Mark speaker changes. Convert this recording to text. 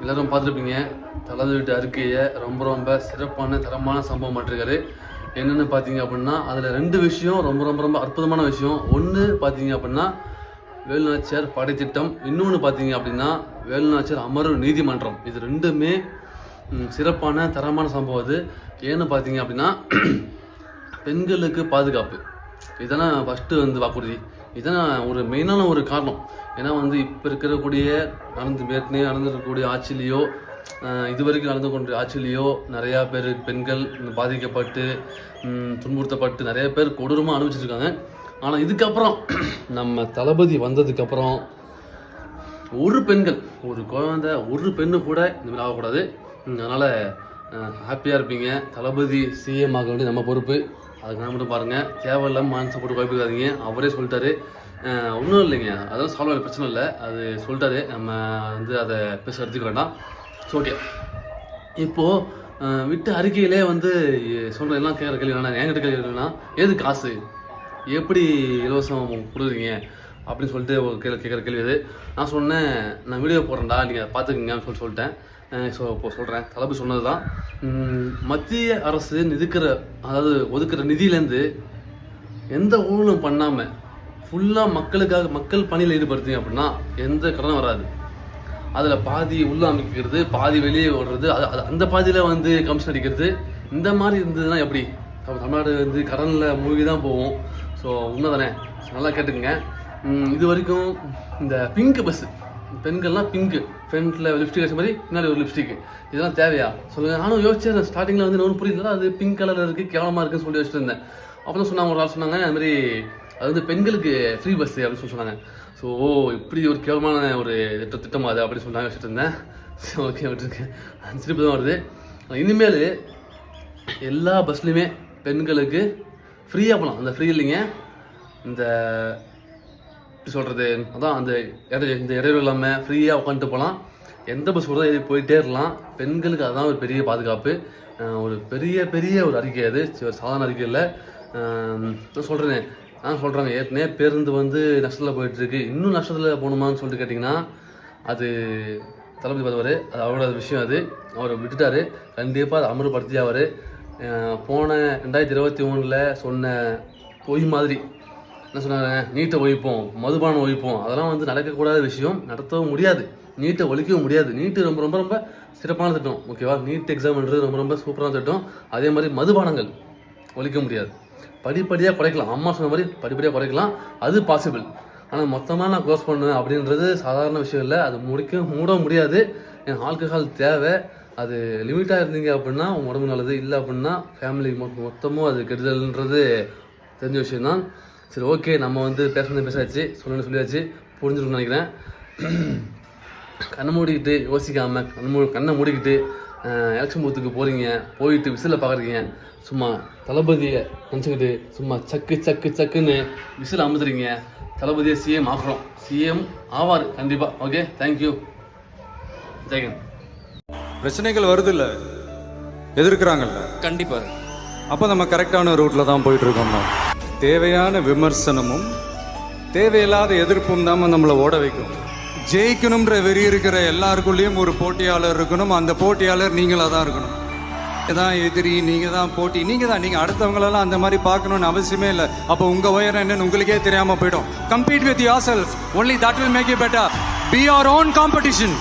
Speaker 1: எல்லோரும் பார்த்துருப்பீங்க. தளபதி வீட்டு அறிக்கையை ரொம்ப சிறப்பான தரமான சம்பவம் பண்ணிருக்காரு. என்னென்னு பார்த்தீங்க அப்படின்னா அதில் 2 விஷயம் ரொம்ப அற்புதமான விஷயம். ஒன்று பார்த்தீங்க அப்படின்னா வேலுநாச்சியார் படைத்திட்டம், இன்னொன்று பார்த்தீங்க அப்படின்னா வேலுநாச்சியார் அமர்வு நீதிமன்றம். இது 2மே சிறப்பான தரமான சம்பவம். அது ஏன்னு பார்த்தீங்க அப்படின்னா பெண்களுக்கு பாதுகாப்பு இதான ஃபஸ்ட்டு வாக்குறுதி. இதான ஒரு மெயினான ஒரு காரணம். ஏன்னா இப்போ இருக்கக்கூடிய நடந்திருக்கக்கூடிய ஆட்சியிலையோ இது வரைக்கும் நடந்து கொண்ட ஆட்சியிலையோ நிறையா பேர் பெண்கள் பாதிக்கப்பட்டு துன்புறுத்தப்பட்டு நிறைய பேர் கொடூரமாக அனுபவிச்சிருக்காங்க. ஆனால் இதுக்கப்புறம் நம்ம தளபதி வந்ததுக்கப்புறம் ஒரு குழந்தை ஒரு பெண்ணு கூட இந்த மாதிரி ஆகக்கூடாது. அதனால் ஹாப்பியாக இருப்பீங்க. தளபதி சிஎம் ஆக வேண்டிய நம்ம பொறுப்பு. அதுக்கு நான் மட்டும் பாருங்கள், தேவையில்லாமல் மனசை போட்டு குழப்பிக்காதீங்க. அவரே சொல்லிட்டாரு. ஒன்றும் இல்லைங்க, அதெல்லாம் சால்வ் ஆகிற பிரச்சனை இல்லை. அது சொல்லிட்டாரு, நம்ம அதை பேச எடுத்துக்க வேண்டாம். ஸோ ஓகே, இப்போது விட்டு அறிக்கையிலே சொல்கிற எல்லாம் கேட்குற கேள்வி வேணா, என்கிட்ட கேட்குறேன்னா எது காசு எப்படி இலவசம் கொடுக்குறீங்க அப்படின்னு சொல்லிட்டு ஒரு கேட்குற கேள்வி அது. நான் சொன்னேன், நான் வீடியோ போடுறேன்டா, நீங்கள் பார்த்துக்குங்கன்னு சொல்லிட்டேன். ஸோ இப்போ சொல்கிறேன், தளபதி சொன்னது தான். மத்திய அரசு ஒதுக்குற நிதியிலேருந்து எந்த ஊழலும் பண்ணாமல் ஃபுல்லாக மக்கள் பணியில் ஈடுபடுத்தீங்க அப்படின்னா எந்த கடனும் வராது. அதில் பாதி உள்ள அமைக்கிறது, பாதி வெளியே ஓடுறது, அந்த பாதியில் கமிஷன் அடிக்கிறது, இந்த மாதிரி இருந்ததுன்னா எப்படி? தமிழ்நாடு கடனில் மூழ்கி தான் போவோம். ஸோ உண்மை தானே, நல்லா கேட்டுக்குங்க. இது வரைக்கும் இந்த பிங்க் பஸ்ஸு, பெண்கள்லாம் பிங்க்கு ஃப்ரண்ட்டில் லிப்ஸ்டிக் வச்ச மாதிரி பின்னாடி ஒரு லிப்ஸ்டிக்கு, இதெல்லாம் தேவையா சொல்லுங்கள். நானும் யோசிச்சேன். ஸ்டார்டிங்கில் ஒன்றும் புரியல, அது பிங்க் கலரில் இருக்குது, கேவலமாக இருக்குன்னு சொல்லி வச்சுட்டு இருந்தேன். அப்புறம் சொன்னாங்க, ஒரு ஆள் சொன்னாங்க, அதுமாதிரி அது பெண்களுக்கு ஃப்ரீ பஸ்ஸு அப்படின்னு சொல்லி சொன்னாங்க. ஸோ இப்படி ஒரு கேவலமான ஒரு திட்டம் அது அப்படின்னு சொன்னாங்க, வச்சுட்டு இருந்தேன். ஓகே, விட்டுருக்கேன். சிரிப்பு தான் வருது. இனிமேல் எல்லா பஸ்லையுமே பெண்களுக்கு ஃப்ரீயாக போகலாம். அந்த ஃப்ரீ இல்லைங்க, இந்த எப்படி சொல்கிறது, அதான் இந்த இடைவெளி இல்லாமல் ஃப்ரீயாக உட்காந்துட்டு போகலாம். எந்த பஸ் கூட போயிட்டே இருக்கலாம். பெண்களுக்கு அதுதான் ஒரு பெரிய பாதுகாப்பு. ஒரு பெரிய ஒரு அறிக்கை. அது ஒரு சாதாரண அறிக்கை இல்லை. நான் சொல்கிறேங்க, ஏற்கனவே பேருந்து நஷ்டத்தில் போயிட்டுருக்கு, இன்னும் நஷ்டத்தில் போகணுமான்னு சொல்லிட்டு கேட்டிங்கன்னா அது தளபதி பார்த்துவார். அது அவரோட விஷயம். அது அவரை விட்டுட்டார். கண்டிப்பாக அதை அமல்படுத்தி அவர் போன 2021 சொன்ன பொய் மாதிரி என்ன சொன்னாங்க, நீட்டை ஒழிப்போம், மதுபானம் ஒழிப்போம், அதெல்லாம் நடக்கக்கூடாத விஷயம், நடத்தவும் முடியாது, நீட்டை ஒழிக்கவும் முடியாது. நீட்டு ரொம்ப சிறப்பான திட்டம், ஓகேவா? நீட் எக்ஸாம்ன்றது ரொம்ப சூப்பரான திட்டம். அதே மாதிரி மதுபானங்கள் ஒழிக்க முடியாது, படிப்படியாக குறைக்கலாம். அம்மா சொன்ன மாதிரி படிப்படியாக குறைக்கலாம், அது பாசிபிள். ஆனால் மொத்தமாக நான் க்ளோஸ் பண்ணுவேன் அப்படின்றது சாதாரண விஷயம் இல்லை. அது மூட முடியாது. ஆல்கஹால் தேவை, அது லிமிட்டாக இருந்தீங்க அப்படின்னா உங்கள் உடம்பு நல்லது, இல்லை அப்படின்னா ஃபேமிலி மொத்தமும் அது கெடுதல்ன்றது தெரிஞ்ச விஷயம்தான். சரி, ஓகே, நம்ம பேசாச்சு, சொல்லியாச்சு, புரிஞ்சிருக்குன்னு நினைக்கிறேன். கண்ணை மூடிக்கிட்டு யோசிக்காமல் கண்ணை மூடிக்கிட்டு எலெக்ஷன் பூத்துக்கு போயிட்டு விசிலை பார்க்குறீங்க, சும்மா தளபதியை நினச்சிக்கிட்டு சும்மா சக்குன்னு விசில் அமுத்துறீங்க. தளபதியை சிஎம் ஆக்குறோம், சிஎம் ஆவார் கண்டிப்பாக. Okay, thank you, Jeyagan.
Speaker 2: பிரச்சனைகள் வருது இல்லை, எதிர்க்கிறாங்கல்ல,
Speaker 3: கண்டிப்பாக.
Speaker 2: அப்போ நம்ம கரெக்டான ரூட்டில் தான் போயிட்டுருக்கோம். தேவையான விமர்சனமும் தேவையில்லாத எதிர்ப்பும் தான் நம்மளை ஓட வைக்கும். ஜெயிக்கணும்ன்ற வெறி இருக்கிற எல்லாருக்குள்ளேயும் ஒரு போட்டியாளர் இருக்கணும். அந்த போட்டியாளர் நீங்களாக தான் இருக்கணும். இதான் எதிரி, நீங்கள் தான் போட்டி, நீங்கள் அடுத்தவங்களெல்லாம் அந்த மாதிரி பார்க்கணுன்னு அவசியமே இல்லை. அப்போ உங்கள் உயரம் என்னன்னு உங்களுக்கே தெரியாமல் போயிடும். Compete with yourself, only that will make you better. Be your own competition.